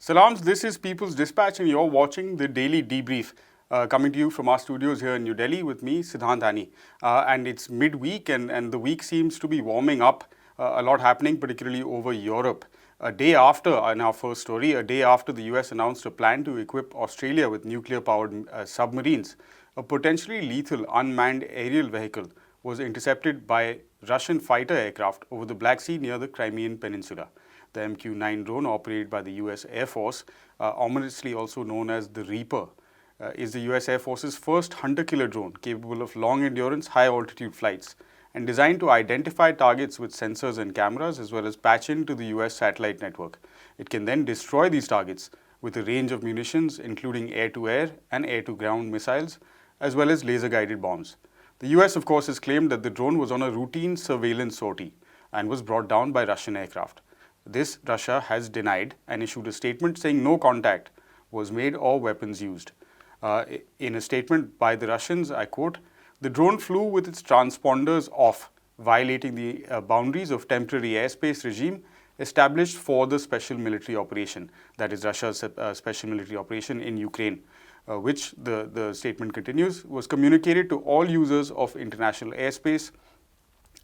Salams, this is People's Dispatch and you're watching the Daily Debrief, coming to you from our studios here in New Delhi with me, Siddhant Ani. And it's midweek and the week seems to be warming up, a lot happening, particularly over Europe. A day after, in our first story, a day after the US announced a plan to equip Australia with nuclear-powered submarines, a potentially lethal unmanned aerial vehicle was intercepted by Russian fighter aircraft over the Black Sea near the Crimean Peninsula. The MQ-9 drone, operated by the US Air Force, ominously also known as the Reaper, is the US Air Force's first hunter-killer drone capable of long-endurance, high-altitude flights and designed to identify targets with sensors and cameras as well as patch into the US satellite network. It can then destroy these targets with a range of munitions including air-to-air and air-to-ground missiles as well as laser-guided bombs. The US, of course, has claimed that the drone was on a routine surveillance sortie and was brought down by Russian aircraft. This Russia has denied and issued a statement saying no contact was made or weapons used. In a statement by the Russians, I quote, "The drone flew with its transponders off, violating the boundaries of temporary airspace regime established for the special military operation," that is Russia's special military operation in Ukraine, which the statement continues, was communicated to all users of international airspace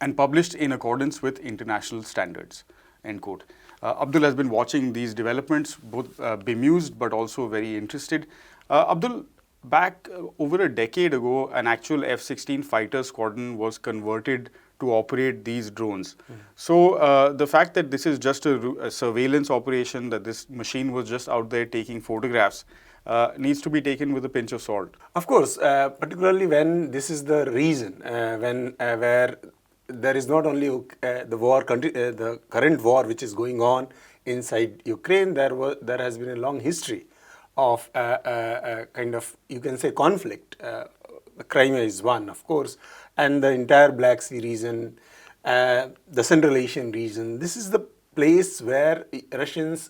and published in accordance with international standards. End quote. Abdul has been watching these developments, both bemused but also very interested. Abdul, back over a decade ago, an actual F-16 fighter squadron was converted to operate these drones. So the fact that this is just a surveillance operation, that this machine was just out there taking photographs, needs to be taken with a pinch of salt. Of course, particularly when this is the reason where there is not only the current war which is going on inside Ukraine. There has been a long history of kind of, you can say, conflict. Crimea is one, of course, and the entire Black Sea region, the Central Asian region. This is the place where Russians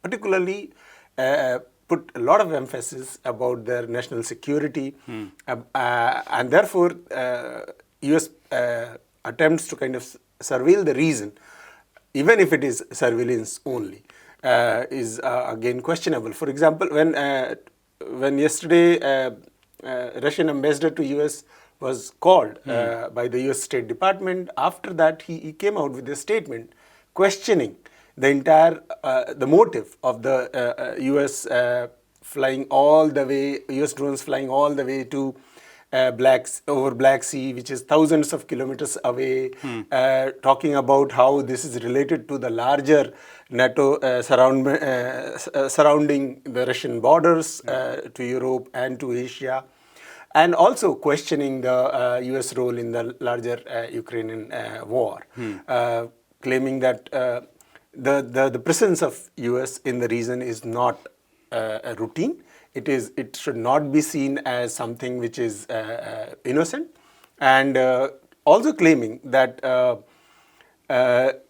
particularly put a lot of emphasis about their national security, and therefore US attempts to kind of surveil the region, even if it is surveillance only, is again questionable. For example, when yesterday Russian ambassador to US was called by the US State Department, after that he came out with a statement questioning the entire the motive of the US flying all the way, US drones flying all the way to over Black Sea, which is thousands of kilometers away, talking about how this is related to the larger NATO surrounding the Russian borders to Europe and to Asia, and also questioning the US role in the larger Ukrainian war, claiming that the presence of US in the region is not a routine. It should not be seen as something which is innocent, and also claiming that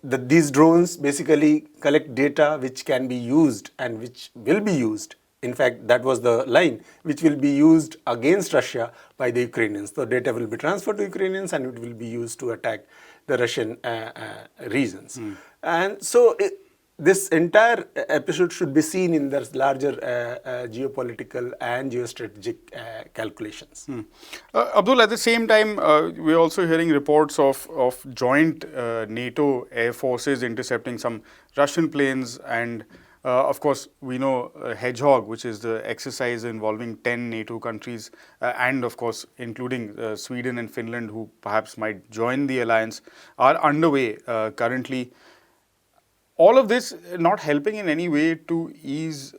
these drones basically collect data which can be used and which will be used. In fact, that was the line, which will be used against Russia by the Ukrainians. The data will be transferred to Ukrainians and it will be used to attack the Russian regions. And so this entire episode should be seen in the larger geopolitical and geostrategic calculations. Abdul, at the same time, we're also hearing reports of joint NATO air forces intercepting some Russian planes, and of course, we know Hedgehog, which is the exercise involving 10 NATO countries, and of course, including Sweden and Finland, who perhaps might join the alliance, are underway currently. All of this not helping in any way to ease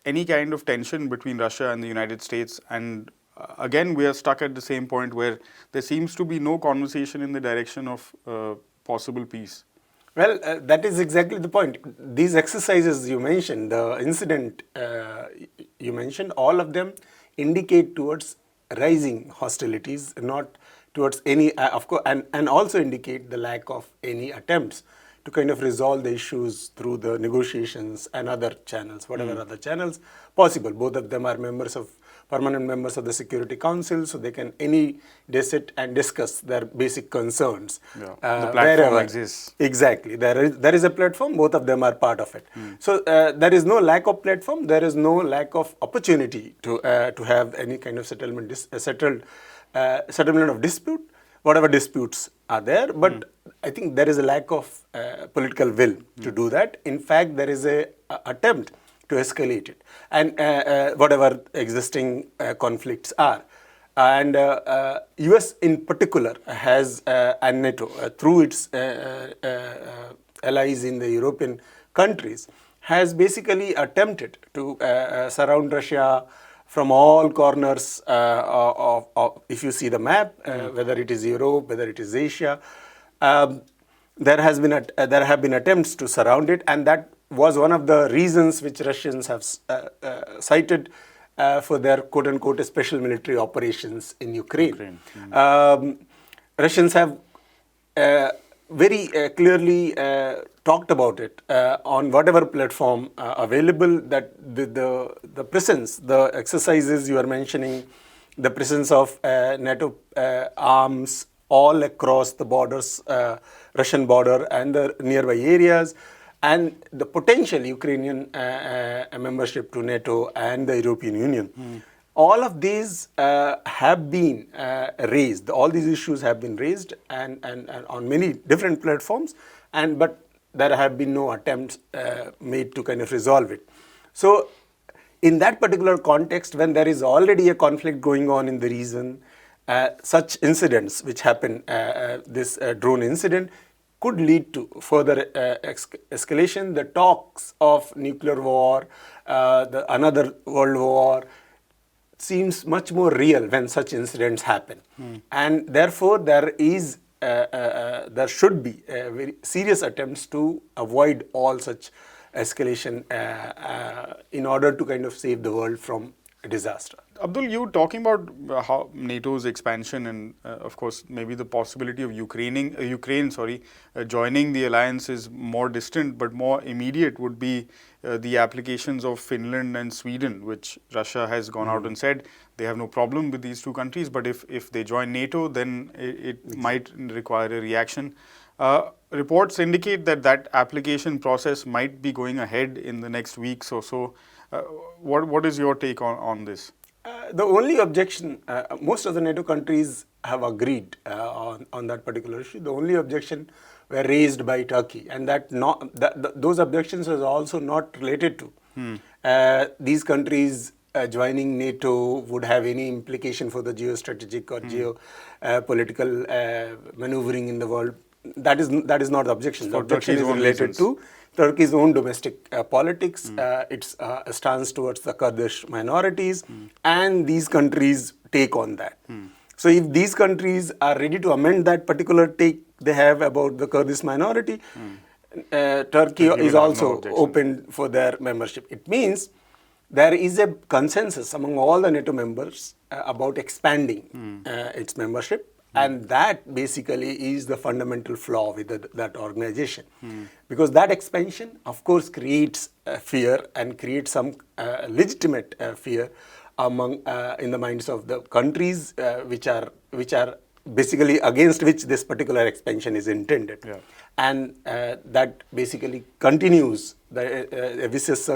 any kind of tension between Russia and the United States. And again, we are stuck at the same point where there seems to be no conversation in the direction of possible peace. Well, that is exactly the point. These exercises you mentioned, the incident you mentioned, all of them indicate towards rising hostilities, not towards any, of course, and also indicate the lack of any attempts to kind of resolve the issues through the negotiations and other channels, whatever other channels possible. Both of them are permanent members of the Security Council, so they can any day sit and discuss their basic concerns. The platform exists. Exactly. There is a platform, both of them are part of it. So there is no lack of platform, there is no lack of opportunity to have any kind of settlement of dispute, whatever disputes are there, but I think there is a lack of political will to do that. In fact, there is a attempt to escalate it, and whatever existing conflicts are. And US in particular has, and NATO, through its allies in the European countries, has basically attempted to surround Russia from all corners if you see the map, whether it is Europe, whether it is Asia. There have been attempts to surround it, and that was one of the reasons which Russians have cited for their quote-unquote special military operations in Ukraine. Russians have very clearly talked about it on whatever platform available, that the presence, the exercises you are mentioning, the presence of NATO arms all across the borders, Russian border and the nearby areas, and the potential Ukrainian membership to NATO and the European Union. All of these have been raised. All these issues have been raised and on many different platforms, but there have been no attempts made to kind of resolve it. So in that particular context, when there is already a conflict going on in the region, such incidents which happen, this drone incident, could lead to further escalation. The talks of nuclear war, another world war, seems much more real when such incidents happen. And therefore, there should be very serious attempts to avoid all such escalation in order to kind of save the world from a disaster. Abdul, you talking about how NATO's expansion and, of course, maybe the possibility of Ukraine joining the alliance is more distant, but more immediate would be the applications of Finland and Sweden, which Russia has gone out and said they have no problem with these two countries, but if they join NATO, then it might require a reaction. Reports indicate that application process might be going ahead in the next weeks or so. What is your take on this? The only objection, most of the NATO countries have agreed on that particular issue. The only objection were raised by Turkey, and those objections was also not related to these countries joining NATO would have any implication for the geostrategic or geopolitical maneuvering in the world. That is not the objection. The objection is related to Turkey's own domestic politics, its stance towards the Kurdish minorities, and these countries take on that. So if these countries are ready to amend that particular take they have about the Kurdish minority, Turkey is also open for their membership. It means there is a consensus among all the NATO members about expanding its membership. And that basically is the fundamental flaw with that organization. Because that expansion, of course, creates fear and creates some legitimate fear in the minds of the countries which are basically against which this particular expansion is intended. And that basically continues a vicious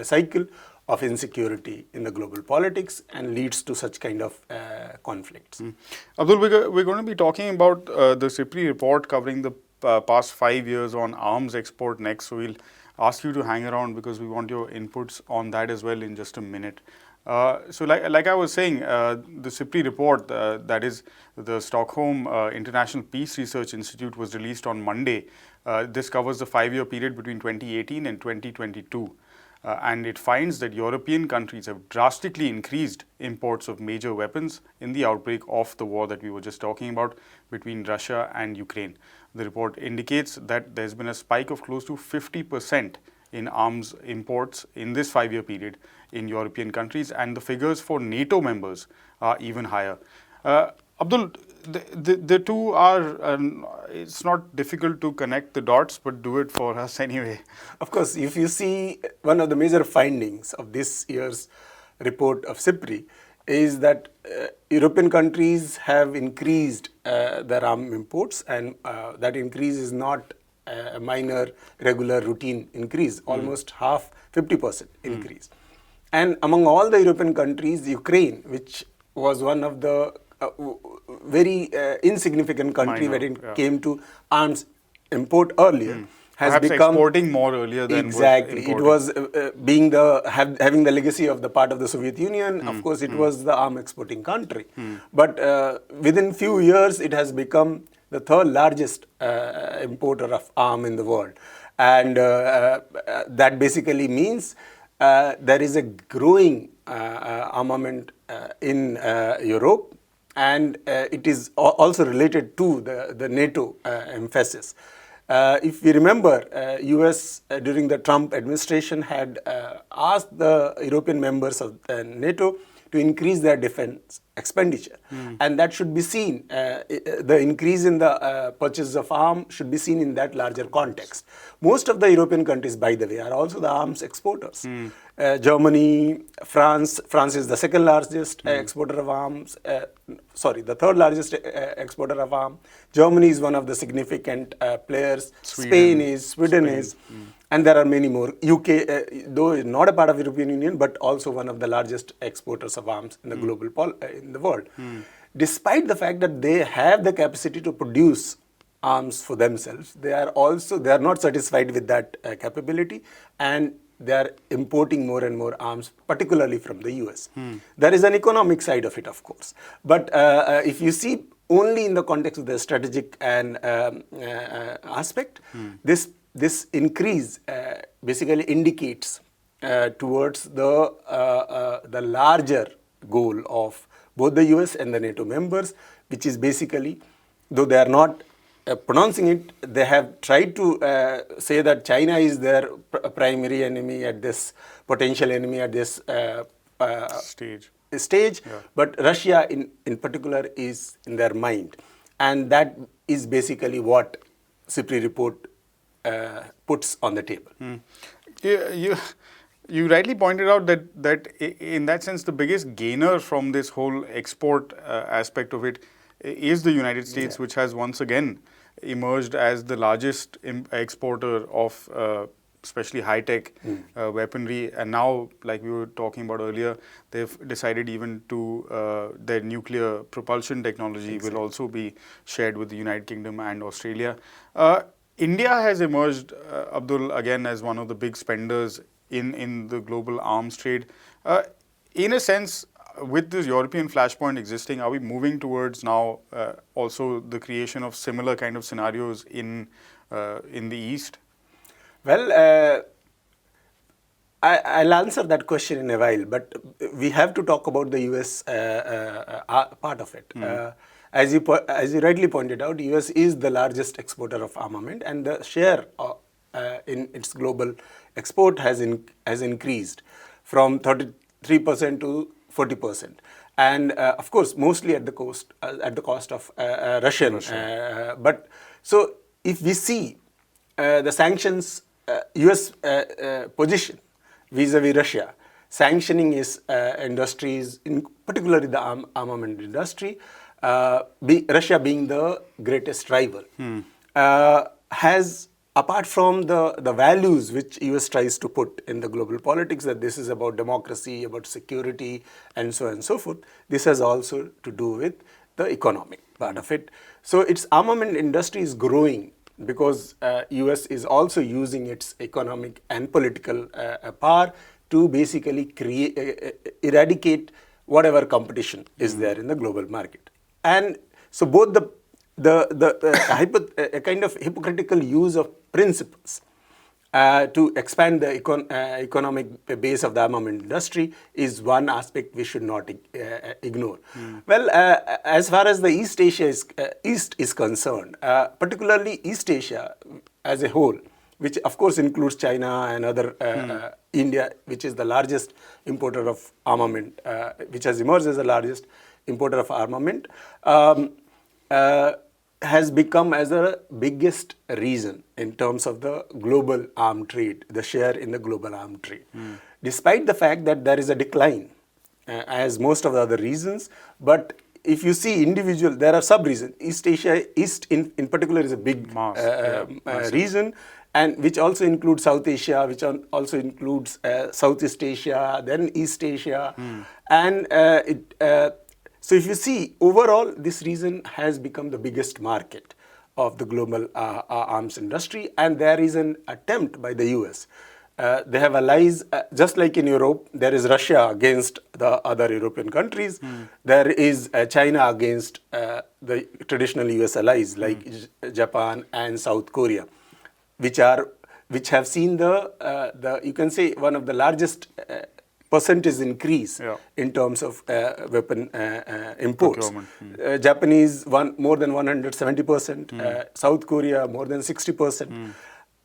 cycle of insecurity in the global politics and leads to such kind of conflicts. Abdul, we're going to be talking about the SIPRI report covering the past 5 years on arms export next. So we'll ask you to hang around because we want your inputs on that as well in just a minute. So like I was saying, the SIPRI report, that is the Stockholm International Peace Research Institute, was released on Monday. This covers the 5-year period between 2018 and 2022. And it finds that European countries have drastically increased imports of major weapons in the outbreak of the war that we were just talking about between Russia and Ukraine. The report indicates that there's been a spike of close to 50% in arms imports in this 5-year period in European countries, and the figures for NATO members are even higher. Abdul, the two are, it's not difficult to connect the dots, but do it for us anyway. Of course, if you see one of the major findings of this year's report of SIPRI is that European countries have increased their arm imports, and that increase is not a minor, regular, routine increase, almost half, 50% increase. And among all the European countries, Ukraine, which was one of the very insignificant country when it came to arms import earlier, has Perhaps become exporting more earlier than exactly. was It was being the having the legacy of the part of the Soviet Union. Of course, it was the arm exporting country, but within few years, it has become the third largest importer of arm in the world, and that basically means there is a growing armament in Europe, and it is also related to the NATO emphasis. If we remember, US during the Trump administration had asked the European members of NATO to increase their defense expenditure. And that should be seen, the increase in the purchase of arms should be seen in that larger context. Most of the European countries, by the way, are also the arms exporters. Germany, France is the second largest exporter of arms, the third largest exporter of arms. Germany is one of the significant players. Sweden is. And there are many more. UK, though not a part of European Union, but also one of the largest exporters of arms in the in the world. Despite the fact that they have the capacity to produce arms for themselves, they are not satisfied with that capability, and they are importing more and more arms, particularly from the US. There is an economic side of it, of course. But if you see only in the context of the strategic and aspect, this increase basically indicates towards the larger goal of both the US and the NATO members, which is basically, though they are not pronouncing it, they have tried to say that China is their primary enemy at this, potential enemy at this stage, but Russia in particular is in their mind. And that is basically what SIPRI report puts on the table. You rightly pointed out that in that sense, the biggest gainer from this whole export aspect of it is the United States, which has once again emerged as the largest exporter of especially high-tech weaponry. And now, like we were talking about earlier, they've decided even to their nuclear propulsion technology will also be shared with the United Kingdom and Australia. India has emerged, Abdul, again as one of the big spenders in the global arms trade. In a sense, with this European flashpoint existing, are we moving towards now also the creation of similar kind of scenarios in the East? Well, I'll answer that question in a while, but we have to talk about the US part of it. As you rightly pointed out, US is the largest exporter of armament, and the share in its global export has increased from 33% to 40%, and of course, mostly at the cost of Russian. But so, if we see the sanctions, US position vis-a-vis Russia, sanctioning its industries, particularly the armament industry, Russia being the greatest rival, has, apart from the values which US tries to put in the global politics, that this is about democracy, about security, and so on and so forth, this has also to do with the economic part of it. So its armament industry is growing because US is also using its economic and political power to basically eradicate whatever competition is there in the global market. And so both a kind of hypocritical use of principles to expand the economic base of the armament industry is one aspect we should not ignore. Well, as far as the East is concerned, particularly East Asia as a whole, which of course includes China and other India, which is the largest importer of armament, which has emerged as the largest importer of armament, has become as a biggest reason in terms of the global arms trade, the share in the global arms trade. Despite the fact that there is a decline, as most of the other reasons, but if you see individual, there are sub-reasons. East Asia, in particular is a big reason, and which also includes South Asia, which also includes Southeast Asia, then East Asia, and so if you see, overall, this region has become the biggest market of the global arms industry, and there is an attempt by the US. They have allies, just like in Europe, there is Russia against the other European countries. There is China against the traditional US allies like Japan and South Korea, which have seen the you can say one of the largest percentage increase in terms of weapon imports. Japanese more than 170%, South Korea more than 60%.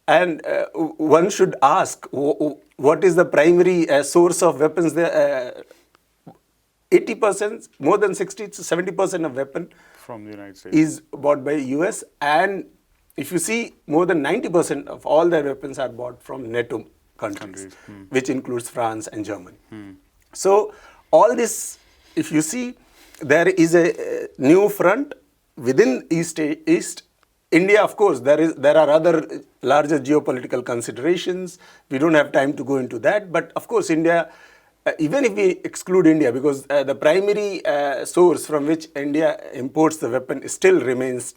And one should ask, what is the primary source of weapons there? 80%, more than 60 to 70% of weapon from the United States is bought by US, and if you see, more than 90% of all their weapons are bought from NATO countries. Which includes France and Germany. So all this, if you see, there is a new front within East. India, of course, there are other larger geopolitical considerations. We don't have time to go into that, but of course, India, even if we exclude India, because the primary source from which India imports the weapon still remains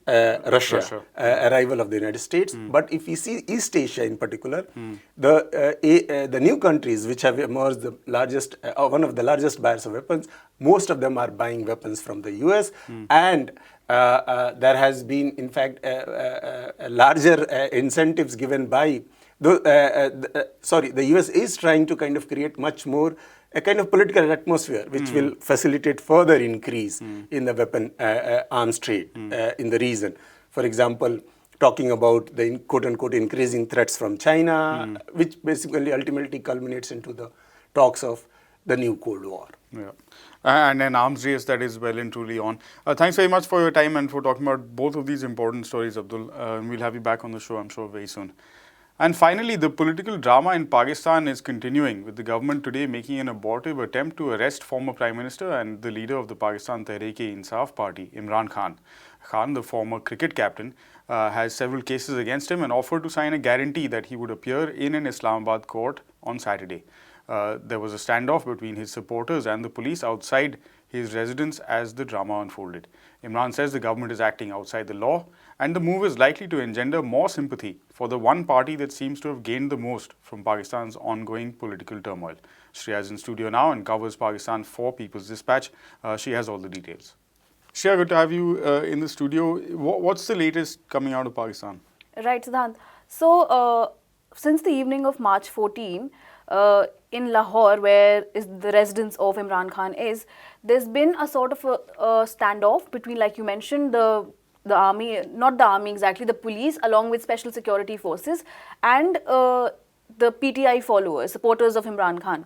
Russia. Arrival of the United States. But if we see East Asia in particular, the new countries which have emerged the largest, one of the largest buyers of weapons, most of them are buying weapons from the US, and there has been, in fact, larger incentives given by the US is trying to kind of create much more a kind of political atmosphere which will facilitate further increase in the weapon arms trade in the region. For example, talking about the quote-unquote increasing threats from China, which basically ultimately culminates into the talks of the new Cold War. Yeah. And an arms race that is well and truly on. Thanks very much for your time and for talking about both of these important stories, Abdul. We'll have you back on the show, I'm sure, very soon. And finally, the political drama in Pakistan is continuing, with the government today making an abortive attempt to arrest former Prime Minister and the leader of the Pakistan Tehreek-e-Insaf Party, Imran Khan. Khan, the former cricket captain, has several cases against him and offered to sign a guarantee that he would appear in an Islamabad court on Saturday. There was a standoff between his supporters and the police outside his residence as the drama unfolded. Imran says the government is acting outside the law, and the move is likely to engender more sympathy for the one party that seems to have gained the most from Pakistan's ongoing political turmoil. Shreya is in studio now and covers Pakistan for People's Dispatch. She has all the details. Shreya, good to have you in the studio. What's the latest coming out of Pakistan? Right, Siddhant. So, since the evening of March 14, in Lahore, where is the residence of Imran Khan is, there's been a sort of a standoff between, like you mentioned, the army, not the army exactly, the police, along with special security forces, and the PTI followers, supporters of Imran Khan.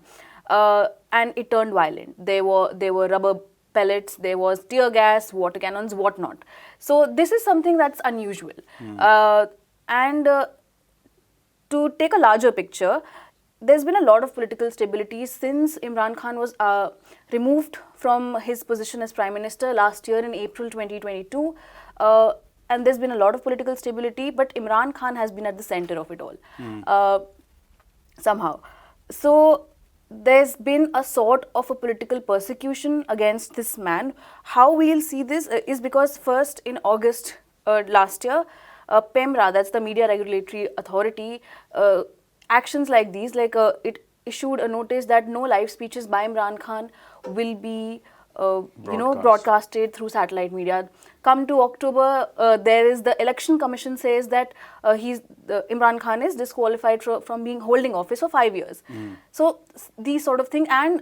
And it turned violent. There were rubber pellets, there was tear gas, water cannons, whatnot. So this is something that's unusual. And to take a larger picture, there's been a lot of political stability since Imran Khan was removed from his position as Prime Minister last year in April 2022. And there's been a lot of political stability, but Imran Khan has been at the center of it all, somehow. So there's been a sort of a political persecution against this man. How we'll see this is because first in August last year, PEMRA, that's the Media Regulatory Authority, actions like these, like it issued a notice that no live speeches by Imran Khan will be broadcasted through satellite media. Come to October, there is the Election Commission says that Imran Khan is disqualified from holding office for 5 years. So these sort of thing, and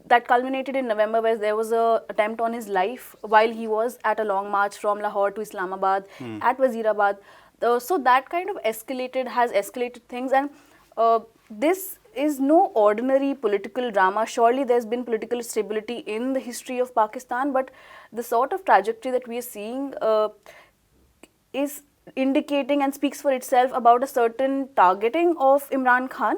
that culminated in November, where there was a attempt on his life while he was at a long march from Lahore to Islamabad at Wazirabad. So that kind of has escalated things, and this is no ordinary political drama. Surely there's been political stability in the history of Pakistan, but the sort of trajectory that we are seeing is indicating and speaks for itself about a certain targeting of Imran Khan.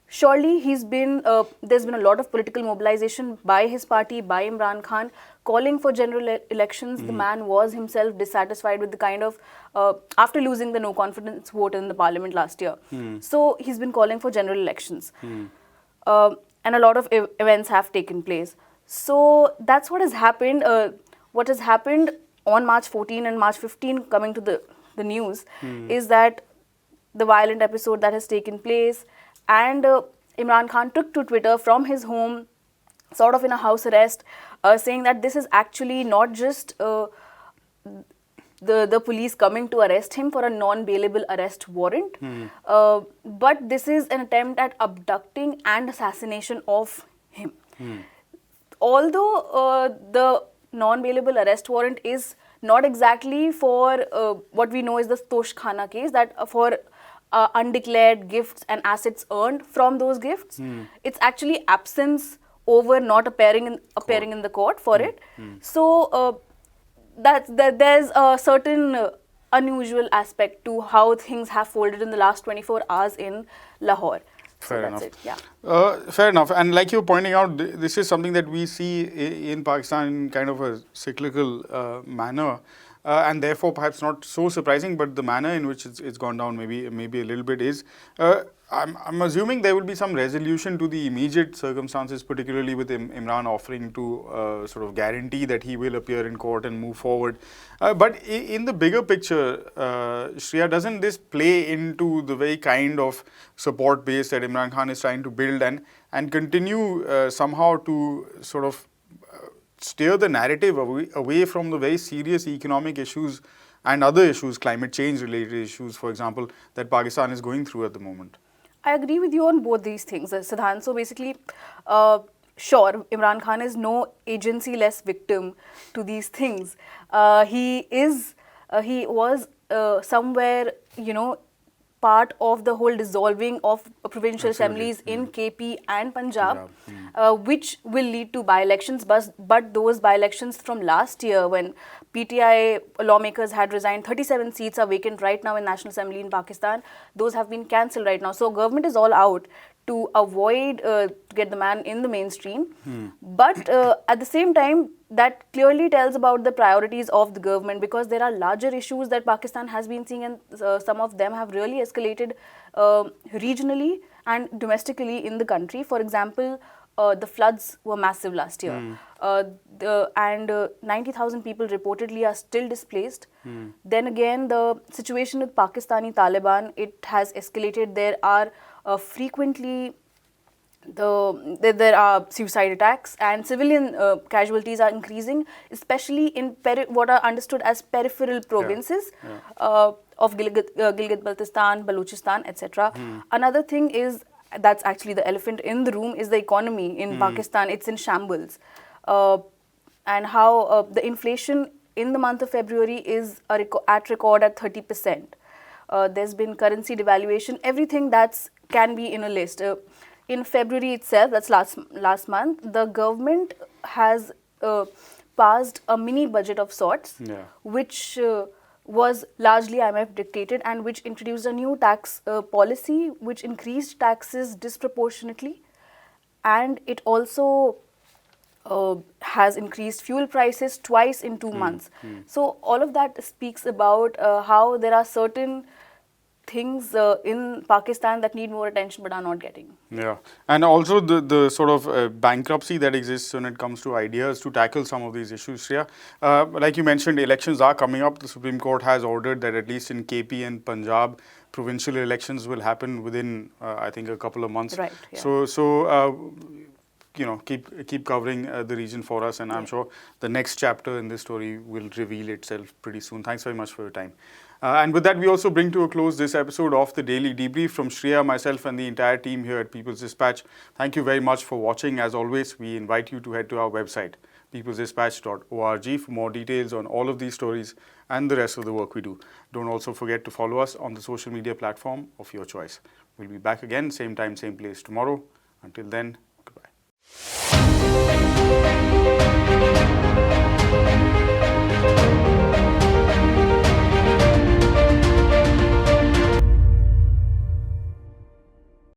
Surely there's been a lot of political mobilization by his party, by Imran Khan, calling for general elections. The man was himself dissatisfied with the kind of, after losing the no confidence vote in the parliament last year. So he's been calling for general elections. And a lot of events have taken place. So that's what has happened. What has happened on March 14 and March 15, coming to the news, is that the violent episode that has taken place, and Imran Khan took to Twitter from his home, sort of in a house arrest, saying that this is actually not just the police coming to arrest him for a non-bailable arrest warrant, but this is an attempt at abducting and assassination of him. Although the non-bailable arrest warrant is not exactly for what we know is the Tosh Khana case, that for undeclared gifts and assets earned from those gifts. It's actually absence over not appearing in the court for it. So there's a certain unusual aspect to how things have folded in the last 24 hours in Lahore. Fair enough. That's it. Yeah. Fair enough. And like you're pointing out, this is something that we see in Pakistan in kind of a cyclical manner. And therefore perhaps not so surprising, but the manner in which it's gone down maybe a little bit is, I'm assuming there will be some resolution to the immediate circumstances, particularly with Imran offering to sort of guarantee that he will appear in court and move forward. But in the bigger picture, Shreya, doesn't this play into the very kind of support base that Imran Khan is trying to build and continue somehow to sort of steer the narrative away from the very serious economic issues and other issues, climate change related issues, for example, that Pakistan is going through at the moment? I agree with you on both these things, Siddhant. So basically, sure, Imran Khan is no agency-less victim to these things. He was somewhere, part of the whole dissolving of provincial assemblies in KP and Punjab, which will lead to by-elections. But those by-elections from last year, when PTI lawmakers had resigned, 37 seats are vacant right now in National Assembly in Pakistan. Those have been cancelled right now. So government is all out to avoid to get the man in the mainstream. But at the same time, that clearly tells about the priorities of the government, because there are larger issues that Pakistan has been seeing, and some of them have really escalated regionally and domestically in the country. For example, the floods were massive last year, and 90,000 people reportedly are still displaced. Then again, the situation with Pakistani Taliban, it has escalated. There are frequently there are suicide attacks, and civilian casualties are increasing, especially in what are understood as peripheral provinces of Gilgit-Baltistan, Balochistan, etc. Another thing is, that's actually the elephant in the room, is the economy in Pakistan. It's in shambles. And how the inflation in the month of February is at record at 30%. There's been currency devaluation, everything that's can be in a list. In February itself, that's last month, the government has passed a mini budget of sorts, which was largely IMF dictated, and which introduced a new tax policy which increased taxes disproportionately, and it also has increased fuel prices twice in 2 months. So all of that speaks about how there are certain things in Pakistan that need more attention but are not getting. Yeah, and also the sort of bankruptcy that exists when it comes to ideas to tackle some of these issues. Yeah, like you mentioned, elections are coming up. The Supreme Court has ordered that at least in KP and Punjab, provincial elections will happen within, I think, a couple of months. Right. Yeah. So keep covering the region for us, and I'm sure the next chapter in this story will reveal itself pretty soon. Thanks very much for your time. And with that, we also bring to a close this episode of the Daily Debrief from Shreya, myself, and the entire team here at People's Dispatch. Thank you very much for watching. As always, we invite you to head to our website, peoplesdispatch.org, for more details on all of these stories and the rest of the work we do. Don't also forget to follow us on the social media platform of your choice. We'll be back again, same time, same place tomorrow. Until then, goodbye.